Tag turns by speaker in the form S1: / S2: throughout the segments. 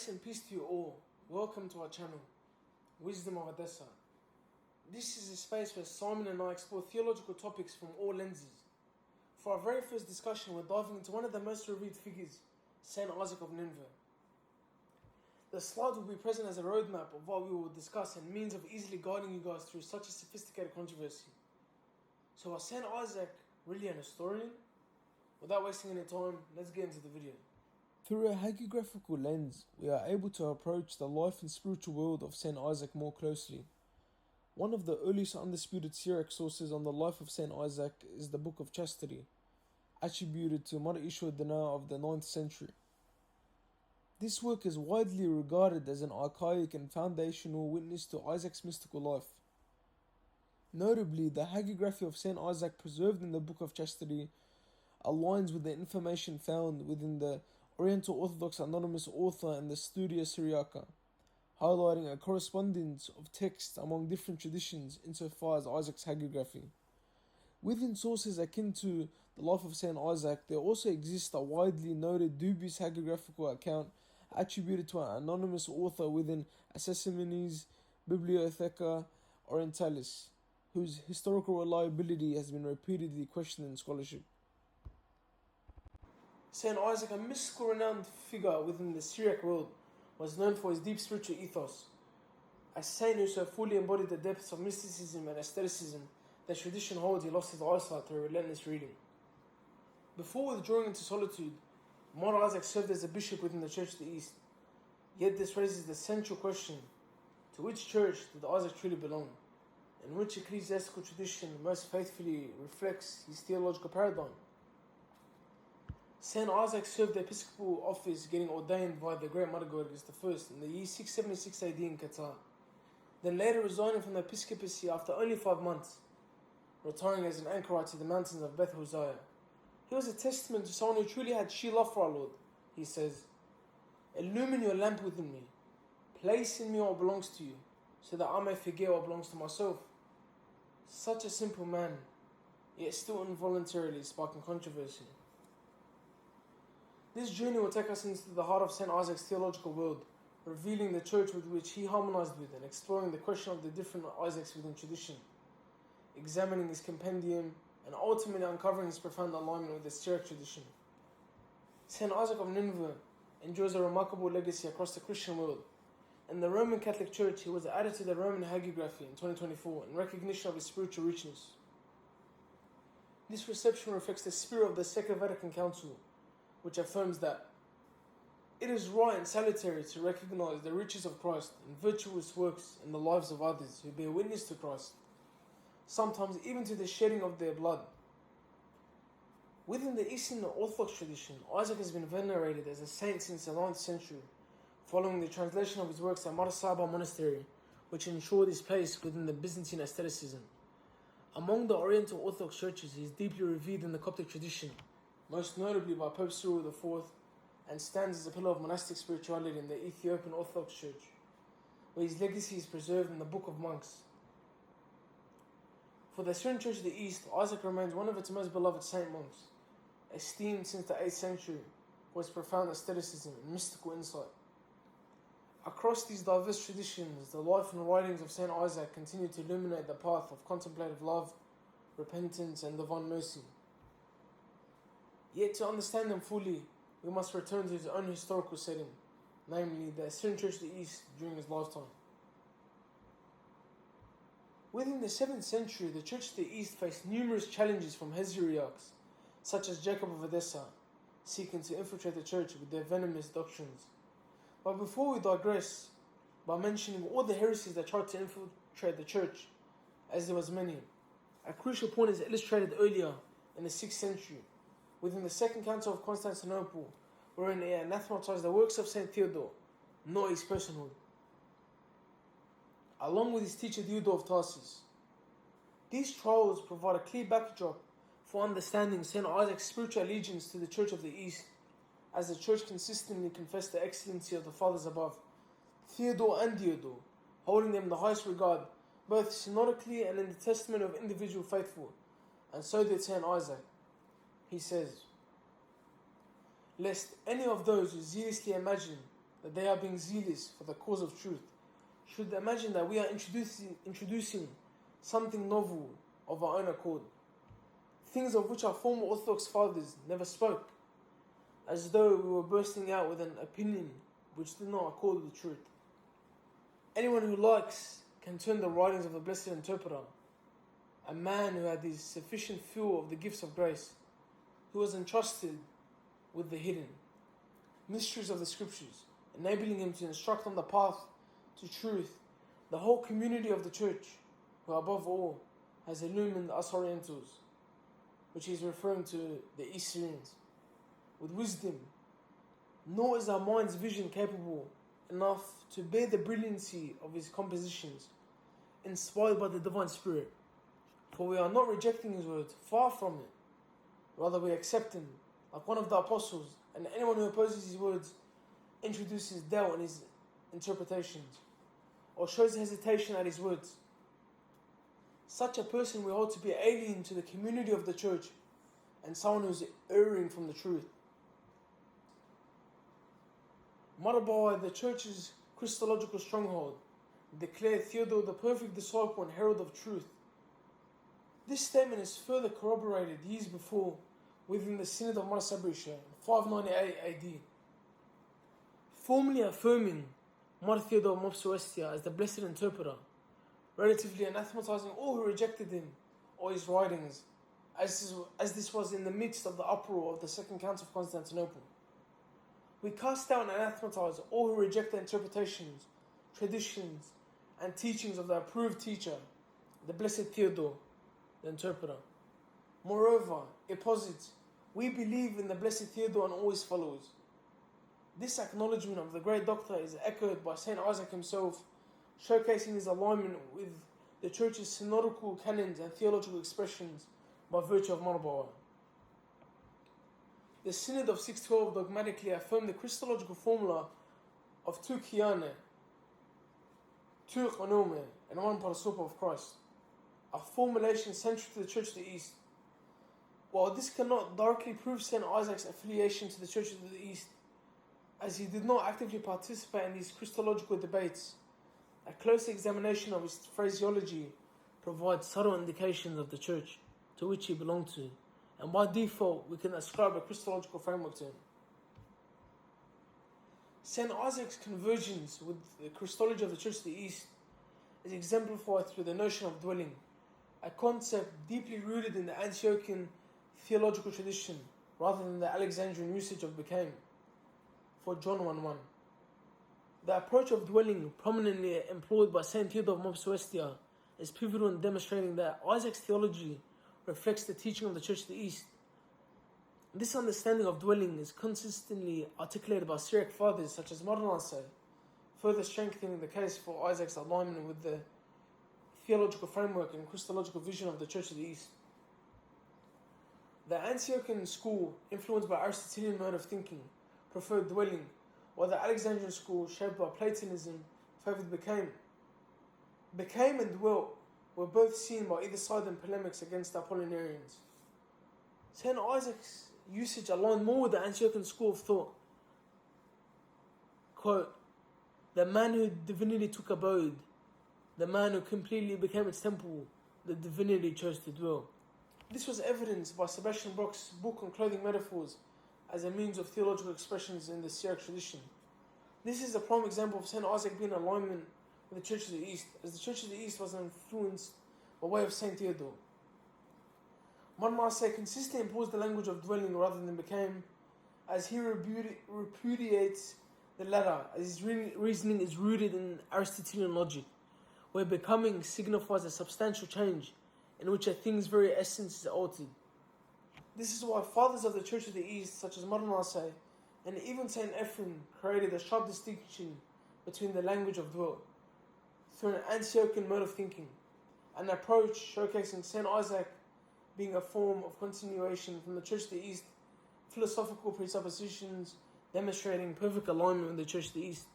S1: Grace and peace to you all. Welcome to our channel, Wisdom of Vat Syr. This is a space where Simon and I explore theological topics from all lenses. For our very first discussion, we're diving into one of the most revered figures, St Isaac of Nineveh. The slide will be present as a roadmap of what we will discuss and means of easily guiding you guys through such a sophisticated controversy. So was St Isaac really an Nestorian? Without wasting any time, let's get into the video.
S2: Through a hagiographical lens, we are able to approach the life and spiritual world of St Isaac more closely. One of the earliest undisputed Syriac sources on the life of St Isaac is the Book of Chastity, attributed to Mar Ishur Dinar of the 9th century. This work is widely regarded as an archaic and foundational witness to Isaac's mystical life. Notably, the hagiography of St Isaac preserved in the Book of Chastity aligns with the information found within the Oriental Orthodox anonymous author in the Studia Syriaca, highlighting a correspondence of texts among different traditions insofar as Isaac's hagiography. Within sources akin to the life of St Isaac, there also exists a widely noted dubious hagiographical account attributed to an anonymous author within Assyrian's Bibliotheca Orientalis, whose historical reliability has been repeatedly questioned in scholarship.
S1: St Isaac, a mystical renowned figure within the Syriac world, was known for his deep spiritual ethos. A saint who so fully embodied the depths of mysticism and asceticism that tradition holds he lost his eyesight through relentless reading. Before withdrawing into solitude, Mar Isaac served as a bishop within the Church of the East. Yet this raises the central question: to which church did Isaac truly belong? And which ecclesiastical tradition most faithfully reflects his theological paradigm? St Isaac served the episcopal office, getting ordained by the great Margarius I in the year 676 AD in Qatar, then later resigning from the episcopacy after only 5 months, retiring as an anchorite to the mountains of Beth Hosea. He was a testament to someone who truly had sheer love for our Lord. He says, "Illumine your lamp within me, place in me what belongs to you, so that I may forget what belongs to myself." Such a simple man, yet still involuntarily sparking controversy. This journey will take us into the heart of St Isaac's theological world, revealing the church with which he harmonized with and exploring the question of the different Isaacs within tradition, examining his compendium and ultimately uncovering his profound alignment with the Syriac tradition. St Isaac of Nineveh enjoys a remarkable legacy across the Christian world. In the Roman Catholic Church, he was added to the Roman hagiography in 2024 in recognition of his spiritual richness. This reception reflects the spirit of the Second Vatican Council, which affirms that it is right and salutary to recognize the riches of Christ and virtuous works in the lives of others who bear witness to Christ, sometimes even to the shedding of their blood. Within the Eastern Orthodox tradition, Isaac has been venerated as a saint since the 9th century, following the translation of his works at Mar Saba Monastery, which ensured his place within the Byzantine asceticism. Among the Oriental Orthodox churches, he is deeply revered in the Coptic tradition, most notably by Pope Cyril IV, and stands as a pillar of monastic spirituality in the Ethiopian Orthodox Church, where his legacy is preserved in the Book of Monks. For the Assyrian Church of the East, Isaac remains one of its most beloved saint monks, esteemed since the 8th century for his profound asceticism and mystical insight. Across these diverse traditions, the life and writings of St Isaac continue to illuminate the path of contemplative love, repentance, and divine mercy. Yet to understand them fully, we must return to his own historical setting, namely the Assyrian Church of the East during his lifetime. Within the 7th century, the Church of the East faced numerous challenges from heresiarchs, such as Jacob of Edessa, seeking to infiltrate the church with their venomous doctrines. But before we digress, by mentioning all the heresies that tried to infiltrate the church, as there was many, a crucial point is illustrated earlier in the 6th century, within the Second Council of Constantinople, wherein it anathematized the works of St Theodore, not his personhood, along with his teacher Theodore of Tarsus. These trials provide a clear backdrop for understanding St Isaac's spiritual allegiance to the Church of the East, as the Church consistently confessed the excellency of the fathers above, Theodore and Diodore, holding them in the highest regard, both synodically and in the testament of individual faithful, and so did St Isaac. He says, "Lest any of those who zealously imagine that they are being zealous for the cause of truth, should imagine that we are introducing something novel of our own accord, things of which our former Orthodox fathers never spoke, as though we were bursting out with an opinion which did not accord with the truth. Anyone who likes can turn the writings of the Blessed Interpreter, a man who had the sufficient feel of the gifts of grace, who was entrusted with the hidden mysteries of the Scriptures, enabling him to instruct on the path to truth the whole community of the Church, who above all has illumined us Orientals, which he is referring to the East Syrians, with wisdom. Nor is our mind's vision capable enough to bear the brilliancy of his compositions, inspired by the Divine Spirit. For we are not rejecting his words, far from it. Rather, we accept him, like one of the apostles, and anyone who opposes his words introduces doubt in his interpretations, or shows hesitation at his words. Such a person we hold to be alien to the community of the Church, and someone who is erring from the truth. Mothered by the Church's Christological stronghold, declared Theodore the perfect disciple and herald of truth. This statement is further corroborated years before within the Synod of Marsabrisa in 598 AD, formally affirming Mar Theodore Mopsuestia as the Blessed Interpreter, relatively anathematizing all who rejected him or his writings, as this was in the midst of the uproar of the Second Council of Constantinople. We cast out and anathematize all who reject the interpretations, traditions, and teachings of the approved teacher, the Blessed Theodore, the Interpreter. Moreover, it posits, we believe in the Blessed Theodore and all his followers. This acknowledgement of the great doctor is echoed by St Isaac himself, showcasing his alignment with the Church's synodical canons and theological expressions by virtue of Marbawa. The Synod of 612 dogmatically affirmed the Christological formula of two Kiane, two Konome, and one Parasupa of Christ, a formulation central to the Church of the East. While this cannot directly prove St Isaac's affiliation to the Church of the East, as he did not actively participate in these Christological debates, a close examination of his phraseology provides subtle indications of the Church to which he belonged to, and by default we can ascribe a Christological framework to him. St Isaac's convergence with the Christology of the Church of the East is exemplified through the notion of dwelling, a concept deeply rooted in the Antiochian theological tradition rather than the Alexandrian usage of became, for John 1:1. The approach of dwelling, prominently employed by St Theodore of Mopsuestia, is pivotal in demonstrating that Isaac's theology reflects the teaching of the Church of the East. This understanding of dwelling is consistently articulated by Syriac fathers such as Marnase, further strengthening the case for Isaac's alignment with the theological framework and Christological vision of the Church of the East. The Antiochian school, influenced by Aristotelian mode of thinking, preferred dwelling, while the Alexandrian school, shaped by Platonism, favoured became. Became and dwelt were both seen by either side in polemics against the Apollinarians. St. Isaac's usage aligned more with the Antiochian school of thought. Quote, the man who divinity took abode, the man who completely became its temple, the divinity chose to dwell. This was evidenced by Sebastian Brock's book on clothing metaphors as a means of theological expressions in the Syriac tradition. This is a prime example of St. Isaac being in alignment with the Church of the East, as the Church of the East was influenced by way of St. Theodore. Marnase consistently employs the language of dwelling rather than became, as he repudiates the latter, as his reasoning is rooted in Aristotelian logic, where becoming signifies a substantial change in which a thing's very essence is altered. This is why fathers of the Church of the East, such as Marnase and even St. Ephraim, created a sharp distinction between the language of dwell through an Antiochian mode of thinking, an approach showcasing St. Isaac being a form of continuation from the Church of the East, philosophical presuppositions demonstrating perfect alignment with the Church of the East.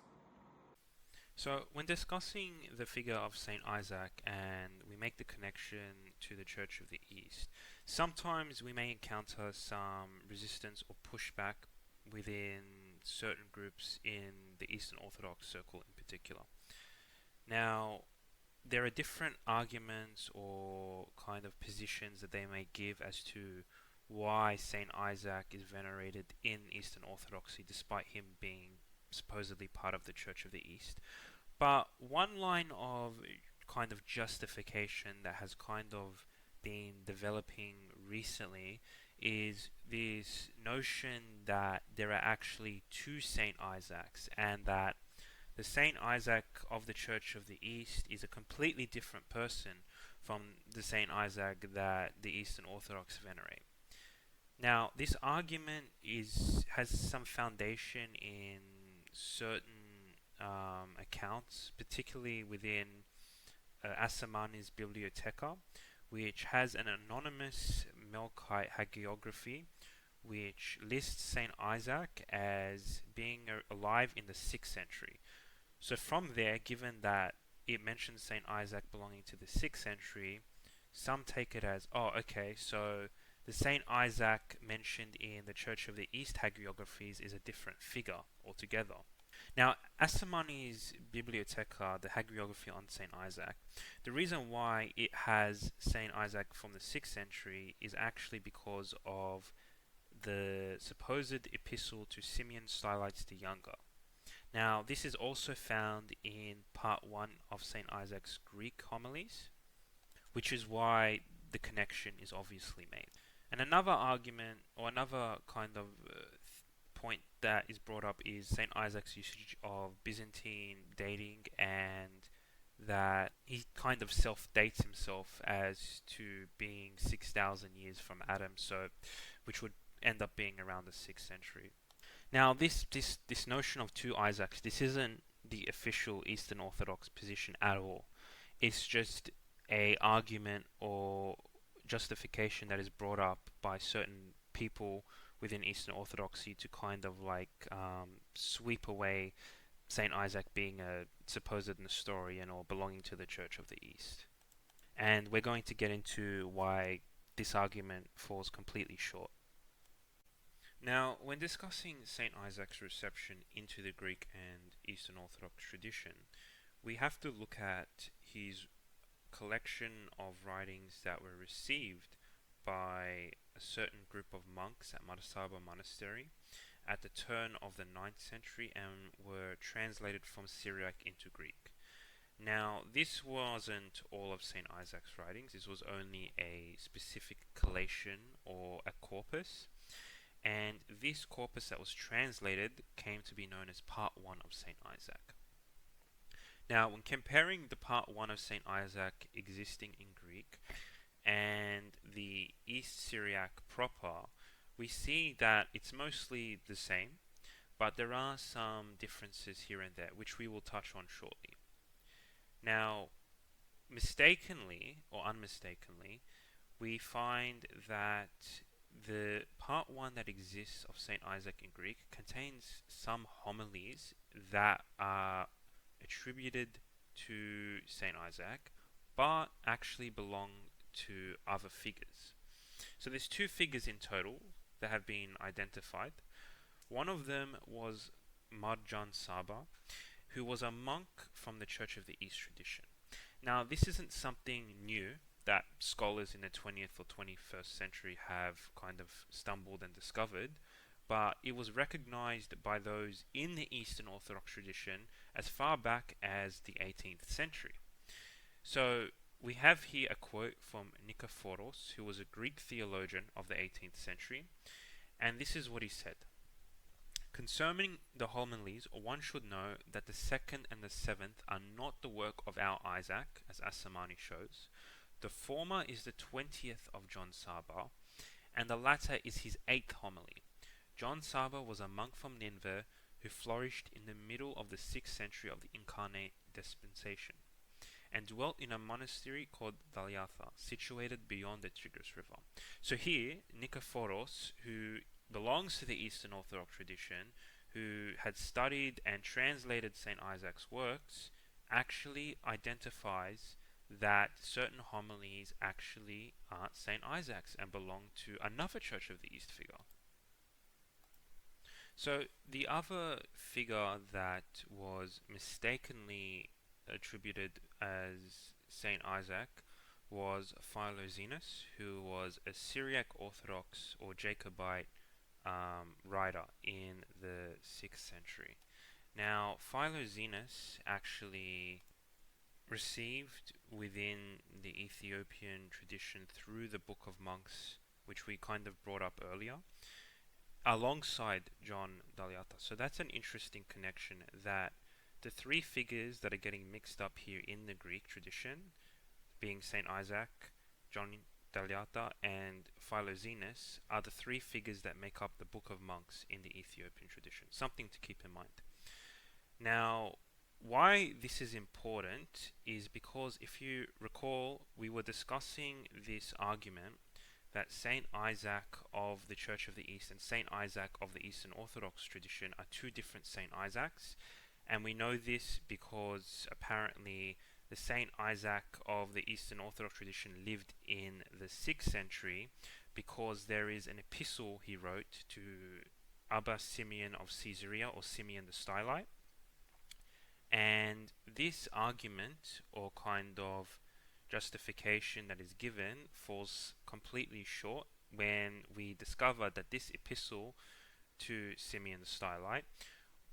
S3: So, when discussing the figure of St. Isaac and we make the connection to the Church of the East, sometimes we may encounter some resistance or pushback within certain groups in the Eastern Orthodox circle in particular. Now, there are different arguments or kind of positions that they may give as to why St. Isaac is venerated in Eastern Orthodoxy despite him being supposedly part of the Church of the East. But one line of kind of justification that has kind of been developing recently is this notion that there are actually two St. Isaacs, and that the Saint Isaac of the Church of the East is a completely different person from the Saint Isaac that the Eastern Orthodox venerate. Now, this argument has some foundation in certain accounts, particularly within Assamani's Bibliotheca, which has an anonymous Melkite hagiography which lists Saint Isaac as being alive in the 6th century. So from there, given that it mentions St. Isaac belonging to the 6th century, some take it as, oh, okay, so the St. Isaac mentioned in the Church of the East hagiographies is a different figure altogether. Now, Assamani's Bibliotheca, the hagiography on St. Isaac, the reason why it has St. Isaac from the 6th century is actually because of the supposed epistle to Simeon Stylites the Younger. Now, this is also found in part 1 of St. Isaac's Greek homilies, which is why the connection is obviously made. And another argument, or another kind of point that is brought up is St. Isaac's usage of Byzantine dating, and that he kind of self-dates himself as to being 6,000 years from Adam, so which would end up being around the 6th century. Now, this notion of two Isaacs, this isn't the official Eastern Orthodox position at all. It's just a argument or justification that is brought up by certain people within Eastern Orthodoxy to kind of like sweep away Saint Isaac being a supposed Nestorian or belonging to the Church of the East. And we're going to get into why this argument falls completely short. Now, when discussing St. Isaac's reception into the Greek and Eastern Orthodox tradition, we have to look at his collection of writings that were received by a certain group of monks at Marsaba Monastery at the turn of the 9th century and were translated from Syriac into Greek. Now, this wasn't all of St. Isaac's writings, this was only a specific collation or a corpus. And this corpus that was translated came to be known as Part 1 of St. Isaac. Now, when comparing the Part 1 of St. Isaac existing in Greek and the East Syriac proper, we see that it's mostly the same, but there are some differences here and there, which we will touch on shortly. Now, mistakenly or unmistakenly, we find that the Part 1 that exists of St. Isaac in Greek contains some homilies that are attributed to St. Isaac, but actually belong to other figures. So there's two figures in total that have been identified. One of them was Marjan Saba, who was a monk from the Church of the East tradition. Now, this isn't something new that scholars in the 20th or 21st century have kind of stumbled and discovered, but it was recognized by those in the Eastern Orthodox tradition as far back as the 18th century. So we have here a quote from Nikephoros, who was a Greek theologian of the 18th century, and this is what he said. Concerning the homilies, one should know that the 2nd and the 7th are not the work of our Isaac, as Assamani shows. The former is the 20th of John Saba, and the latter is his 8th homily. John Saba was a monk from Nineveh who flourished in the middle of the 6th century of the incarnate dispensation, and dwelt in a monastery called Valiatha, situated beyond the Tigris River. So here, Nikephoros, who belongs to the Eastern Orthodox tradition, who had studied and translated St. Isaac's works, actually identifies that certain homilies actually aren't St. Isaac's and belong to another Church of the East figure. So the other figure that was mistakenly attributed as Saint Isaac was Philoxenus, who was a Syriac Orthodox or Jacobite writer in the 6th century. Now, Philoxenus actually received within the Ethiopian tradition through the Book of Monks, which we kind of brought up earlier, alongside John Daliata. So that's an interesting connection, that the three figures that are getting mixed up here in the Greek tradition, being St. Isaac, John Daliata, and Philoxenus, are the three figures that make up the Book of Monks in the Ethiopian tradition. Something to keep in mind. Now, why this is important is because if you recall, we were discussing this argument that St. Isaac of the Church of the East and St. Isaac of the Eastern Orthodox tradition are two different St. Isaacs, and we know this because apparently the St. Isaac of the Eastern Orthodox tradition lived in the 6th century because there is an epistle he wrote to Abba Simeon of Caesarea, or Simeon the Stylite. And this argument, or kind of justification that is given, falls completely short when we discover that this epistle to Simeon the Stylite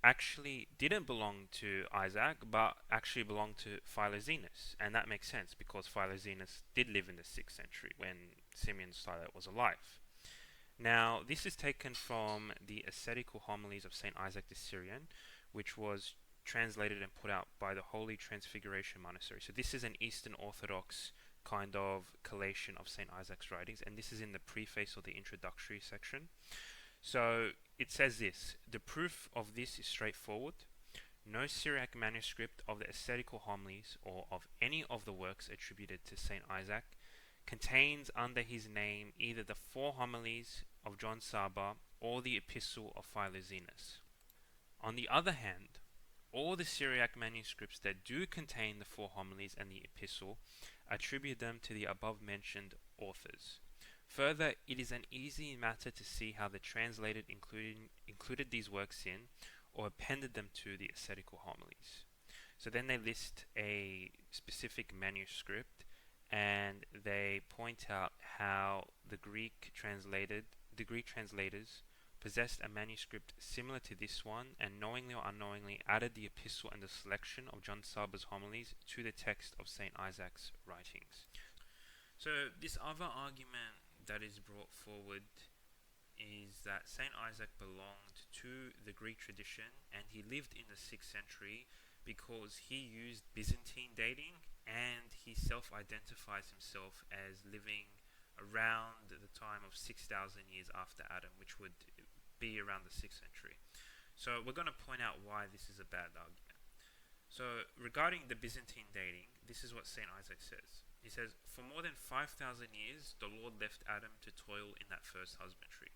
S3: actually didn't belong to Isaac, but actually belonged to Philoxenus. And that makes sense because Philoxenus did live in the 6th century when Simeon the Stylite was alive. Now, this is taken from the ascetical homilies of St Isaac the Syrian, which was translated and put out by the Holy Transfiguration Monastery. So this is an Eastern Orthodox kind of collation of St. Isaac's writings, and this is in the preface or the introductory section. So it says this: the proof of this is straightforward. No Syriac manuscript of the ascetical homilies or of any of the works attributed to St. Isaac contains under his name either the 4 homilies of John Saba or the epistle of Philoxenus. On the other hand, all the Syriac manuscripts that do contain the 4 homilies and the epistle attribute them to the above mentioned authors. Further, it is an easy matter to see how the translated included these works in or appended them to the ascetical homilies. So then they list a specific manuscript and they point out how the Greek translators possessed a manuscript similar to this one, and knowingly or unknowingly added the epistle and the selection of John Saba's homilies to the text of St. Isaac's writings. So this other argument that is brought forward is that St. Isaac belonged to the Greek tradition and he lived in the 6th century because he used Byzantine dating, and he self-identifies himself as living around the time of 6,000 years after Adam, which would be around the 6th century. So we're going to point out why this is a bad argument. So regarding the Byzantine dating, this is what St. Isaac says. He says, for more than 5,000 years, the Lord left Adam to toil in that first husbandry.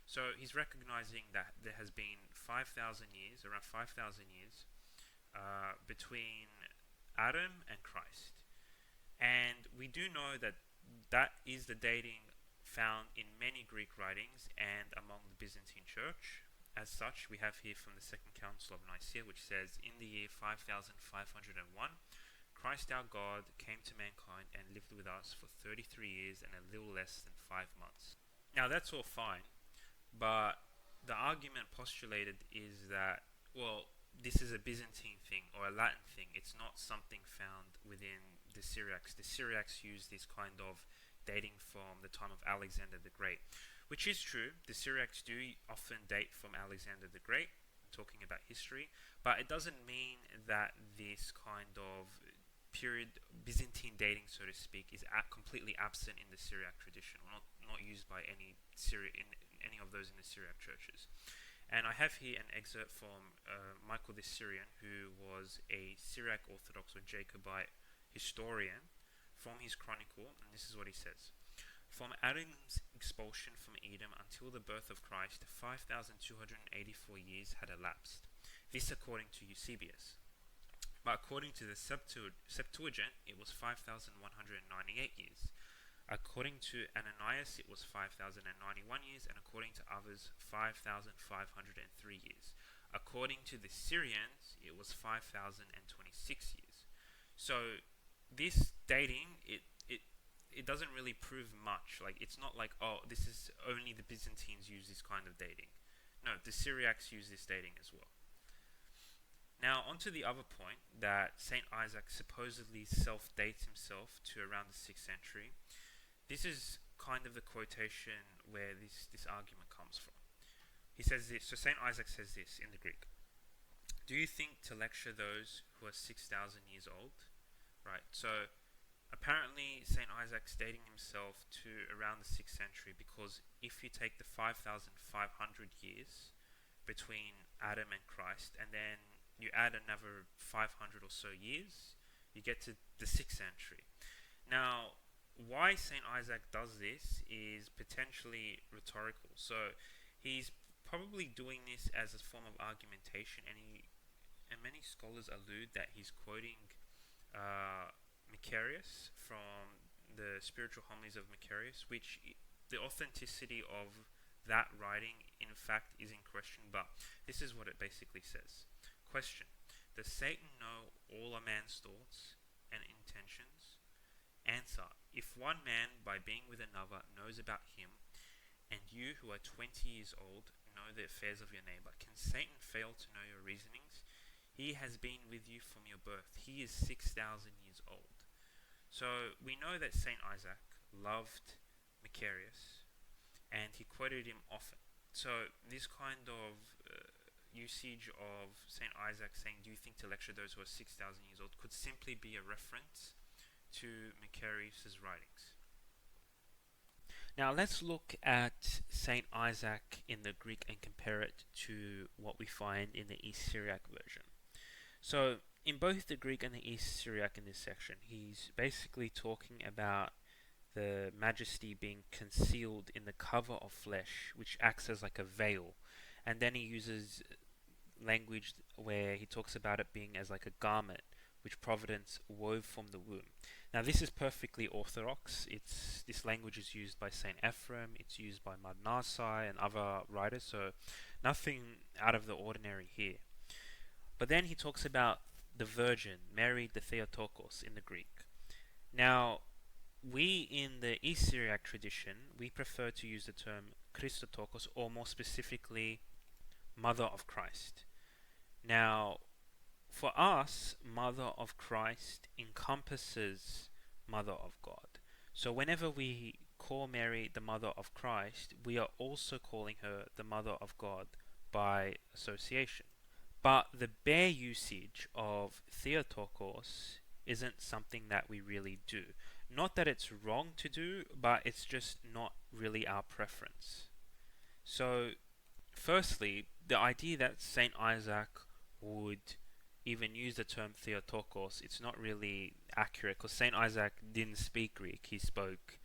S3: So he's recognizing that there has been 5,000 years, around 5,000 years, between Adam and Christ. And we do know that that is the dating found in many Greek writings and among the Byzantine Church. As such, we have here from the Second Council of Nicaea, which says, in the year 5501, Christ our God came to mankind and lived with us for 33 years and a little less than 5 months. Now that's all fine, but the argument postulated is that, well, this is a Byzantine thing or a Latin thing. It's not something found within the Syriacs. The Syriacs use this kind of dating from the time of Alexander the Great, which is true. The Syriacs do often date from Alexander the Great, talking about history, but it doesn't mean that this kind of period Byzantine dating, so to speak, is completely absent in the Syriac tradition, or not used by any of those in the Syriac churches. And I have here an excerpt from Michael the Syrian, who was a Syriac Orthodox or Jacobite historian, from his chronicle, and this is what he says. From Adam's expulsion from Edom until the birth of Christ, 5,284 years had elapsed. This according to Eusebius. But according to the Septuagint, it was 5,198 years. According to Ananias, it was 5,091 years, and according to others, 5,503 years. According to the Syrians, it was 5,026 years. So this dating, it doesn't really prove much. Like, it's not like, oh, this is only the Byzantines use this kind of dating. No, the Syriacs use this dating as well. Now, onto the other point, that St Isaac supposedly self-dates himself to around the 6th century. This is kind of the quotation where this argument comes from. He says this, so St Isaac says this in the Greek. Do you think to lecture those who are 6,000 years old? Right, so apparently St Isaac's dating himself to around the 6th century, because if you take the 5,500 years between Adam and Christ, and then you add another 500 or so years, you get to the 6th century. Now, why St Isaac does this is potentially rhetorical. So he's probably doing this as a form of argumentation, and many scholars allude that he's quoting Macarius from the spiritual homilies of Macarius, which the authenticity of that writing in fact is in question, but this is what it basically says. Question: does Satan know all a man's thoughts and intentions? Answer: if one man by being with another knows about him, and you who are 20 years old know the affairs of your neighbor, can Satan fail to know your reasonings? He has been with you from your birth. He is 6,000 years old. So we know that St Isaac loved Macarius, and he quoted him often. So this kind of usage of St Isaac saying, do you think to lecture those who are 6,000 years old, could simply be a reference to Macarius' writings. Now let's look at St Isaac in the Greek and compare it to what we find in the East Syriac version. So in both the Greek and the East Syriac in this section, he's basically talking about the majesty being concealed in the cover of flesh, which acts as like a veil. And then he uses language where he talks about it being as like a garment, which Providence wove from the womb. Now this is perfectly orthodox. This language is used by St Ephraim, it's used by Madnasai and other writers, so nothing out of the ordinary here. But then he talks about the Virgin, Mary the Theotokos in the Greek. Now, we in the East Syriac tradition, we prefer to use the term Christotokos, or more specifically, Mother of Christ. Now, for us, Mother of Christ encompasses Mother of God. So whenever we call Mary the Mother of Christ, we are also calling her the Mother of God by association. But the bare usage of Theotokos isn't something that we really do. Not that it's wrong to do, but it's just not really our preference. So, firstly, the idea that St Isaac would even use the term Theotokos, it's not really accurate, because St Isaac didn't speak Greek, he spoke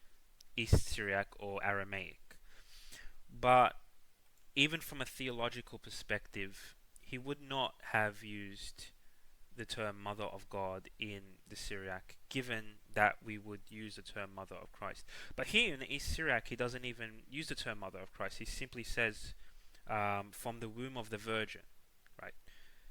S3: East Syriac or Aramaic. But even from a theological perspective, he would not have used the term Mother of God in the Syriac, given that we would use the term Mother of Christ. But here in the East Syriac, he doesn't even use the term Mother of Christ. He simply says, from the womb of the Virgin, right?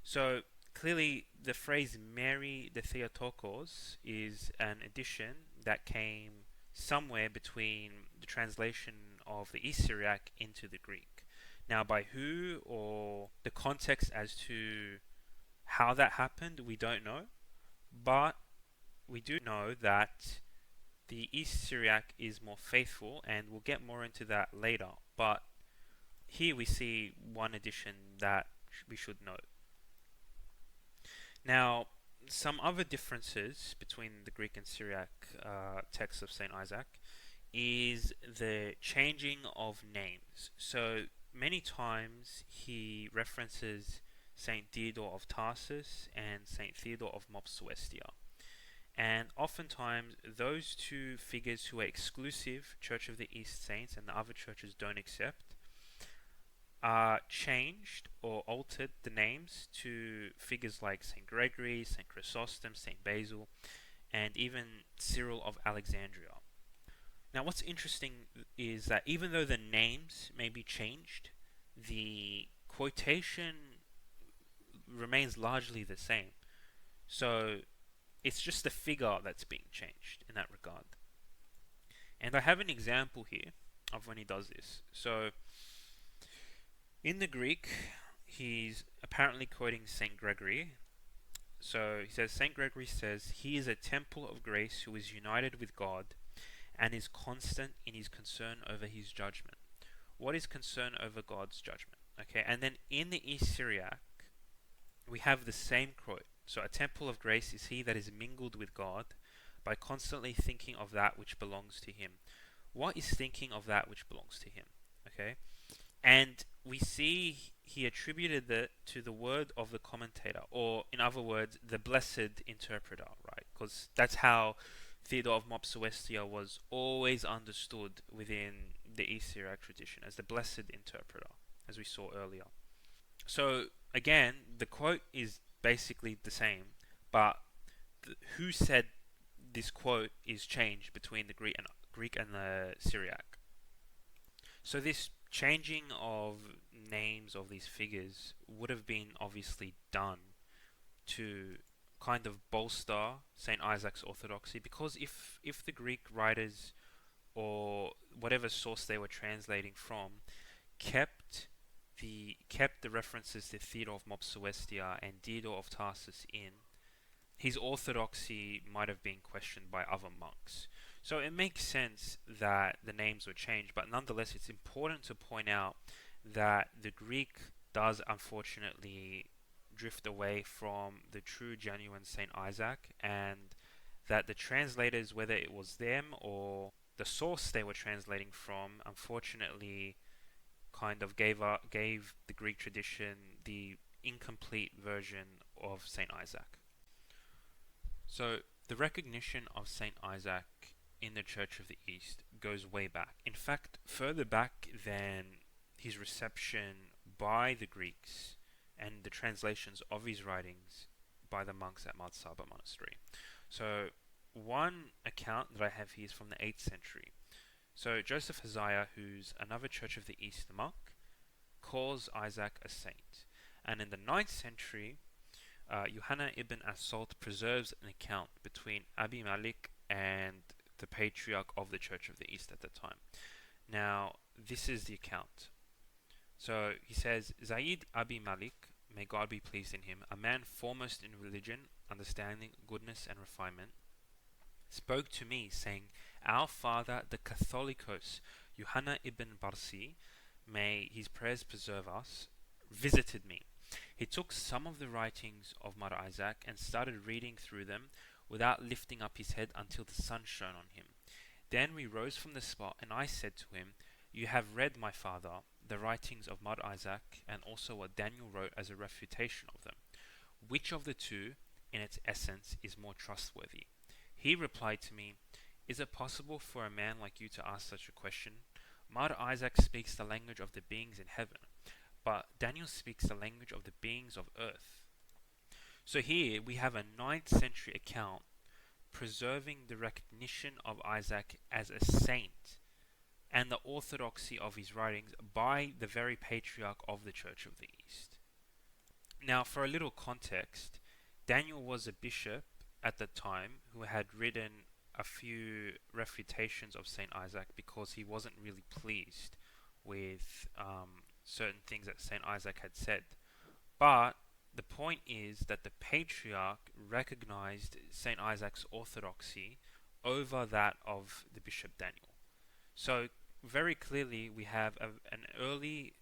S3: So clearly, the phrase Mary the Theotokos is an addition that came somewhere between the translation of the East Syriac into the Greek. Now, by who or the context as to how that happened, we don't know. But we do know that the East Syriac is more faithful, and we'll get more into that later. But here we see one addition that we should note. Now, some other differences between the Greek and Syriac texts of St. Isaac is the changing of names. So many times he references St. Diodore of Tarsus and St. Theodore of Mopsuestia. And oftentimes those two figures who are exclusive Church of the East Saints and the other churches don't accept are changed or altered the names to figures like St. Gregory, St. Chrysostom, St. Basil, and even Cyril of Alexandria. Now, what's interesting is that even though the names may be changed, the quotation remains largely the same. So it's just the figure that's being changed in that regard. And I have an example here of when he does this. So in the Greek, he's apparently quoting St. Gregory. So he says, St. Gregory says, he is a temple of grace who is united with God and is constant in his concern over his judgment. What is concern over God's judgment? Okay, and then in the East Syriac, we have the same quote. So a temple of grace is he that is mingled with God by constantly thinking of that which belongs to him. What is thinking of that which belongs to him? Okay, and we see he attributed that to the word of the commentator, or in other words, the blessed interpreter, right? Because that's how Theodore of Mopsuestia was always understood within the East Syriac tradition, as the blessed interpreter, as we saw earlier. So again, the quote is basically the same, but who said this quote is changed between the Greek and the Syriac? So this changing of names of these figures would have been obviously done to kind of bolster St Isaac's orthodoxy, because if the Greek writers or whatever source they were translating from kept the references to Theodore of Mopsuestia and Diodore of Tarsus in, his orthodoxy might have been questioned by other monks. So it makes sense that the names were changed, but nonetheless it's important to point out that the Greek does unfortunately drift away from the true genuine St. Isaac, and that the translators, whether it was them or the source they were translating from, unfortunately kind of gave the Greek tradition the incomplete version of St. Isaac. So the recognition of St. Isaac in the Church of the East goes way back. In fact, further back than his reception by the Greeks and the translations of his writings by the monks at Matsaba Monastery. So one account that I have here is from the 8th century. So Joseph Haziah, who's another Church of the East monk, calls Isaac a saint. And in the 9th century, Yohanna ibn Asalt preserves an account between Abi Malik and the patriarch of the Church of the East at the time. Now, this is the account. So he says, Zayd Abi Malik, may God be pleased in him, a man foremost in religion, understanding, goodness, and refinement, spoke to me, saying, our father, the Catholicos, Yohanna ibn Barsi, may his prayers preserve us, visited me. He took some of the writings of Mar Isaac and started reading through them without lifting up his head until the sun shone on him. Then we rose from the spot, and I said to him, you have read, my father, the writings of Mar Isaac, and also what Daniel wrote as a refutation of them. Which of the two, in its essence, is more trustworthy? He replied to me, is it possible for a man like you to ask such a question? Mar Isaac speaks the language of the beings in heaven, but Daniel speaks the language of the beings of earth. So here we have a 9th century account preserving the recognition of Isaac as a saint and the orthodoxy of his writings by the very patriarch of the Church of the East. Now, for a little context, Daniel was a bishop at the time who had written a few refutations of St. Isaac because he wasn't really pleased with certain things that St. Isaac had said. But the point is that the patriarch recognized St. Isaac's orthodoxy over that of the Bishop Daniel. So very clearly we have an early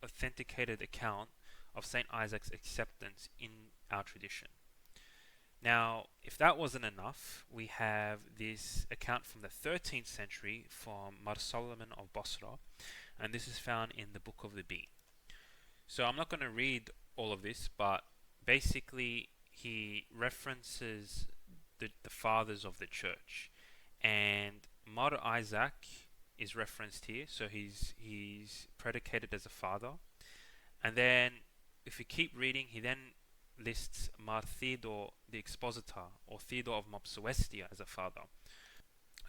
S3: authenticated account of St. Isaac's acceptance in our tradition. Now, if that wasn't enough, we have this account from the 13th century from Mar Solomon of Basra, and this is found in the Book of the Bee. So I'm not going to read all of this, but basically he references the fathers of the church, and Mar Isaac is referenced here, so he's predicated as a father. And then if we keep reading, he then lists Mar Theodore the Expositor, or Theodore of Mopsuestia, as a father.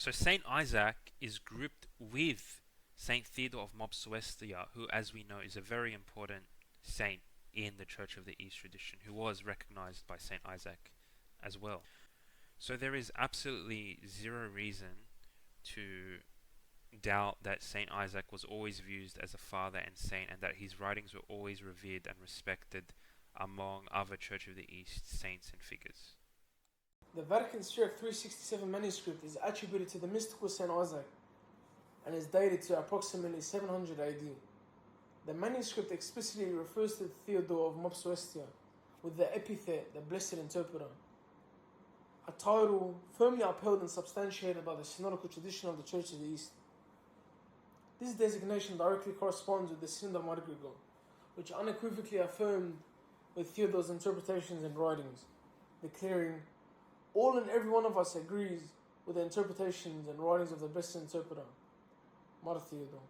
S3: So St Isaac is grouped with St Theodore of Mopsuestia, who, as we know, is a very important saint in the Church of the East tradition, who was recognized by St Isaac as well. So there is absolutely zero reason to doubt that St Isaac was always viewed as a father and saint, and that his writings were always revered and respected among other Church of the East saints and figures.
S1: The Vatican Syriac 367 manuscript is attributed to the mystical St Isaac and is dated to approximately 700 AD. The manuscript explicitly refers to Theodore of Mopsuestia with the epithet, the Blessed Interpreter, a title firmly upheld and substantiated by the synodical tradition of the Church of the East. This designation directly corresponds with the Synod of Madrigal, which unequivocally affirmed with Theodore's interpretations and writings, declaring, "All and every one of us agrees with the interpretations and writings of the Blessed Interpreter, Mar Theodore."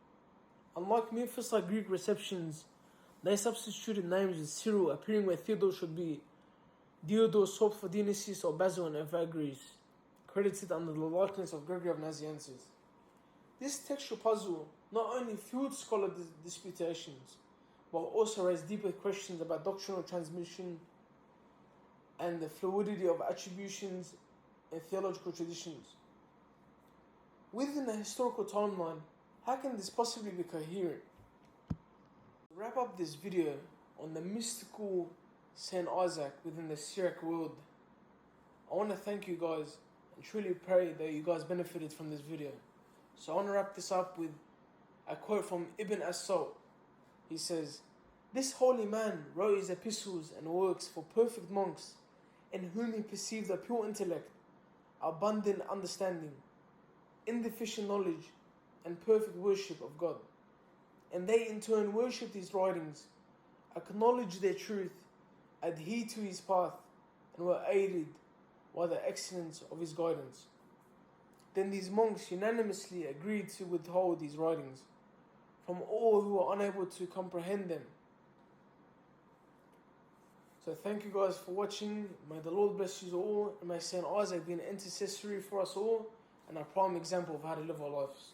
S1: Unlike Memphite Greek receptions, they substituted names with Cyril appearing where Theodore should be, Diodore swapped for Dionysius or Basil and Evagrius, credited under the likeness of Gregory of Nazianzus. This textual puzzle not only fueled scholar disputations, but also raised deeper questions about doctrinal transmission and the fluidity of attributions and theological traditions. Within a historical timeline, how can this possibly be coherent? To wrap up this video on the mystical St Isaac within the Syriac world, I want to thank you guys and truly pray that you guys benefited from this video. So I want to wrap this up with a quote from Ibn as-Salt. He says, "This holy man wrote his epistles and works for perfect monks, in whom he perceived a pure intellect, abundant understanding, indeficient knowledge, and perfect worship of God. And they in turn worshipped his writings, acknowledged their truth, adhered to his path, and were aided by the excellence of his guidance. Then these monks unanimously agreed to withhold these writings from all who were unable to comprehend them." So thank you guys for watching. May the Lord bless you all, and may St Isaac be an intercessory for us all and a prime example of how to live our lives.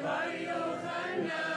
S4: Mario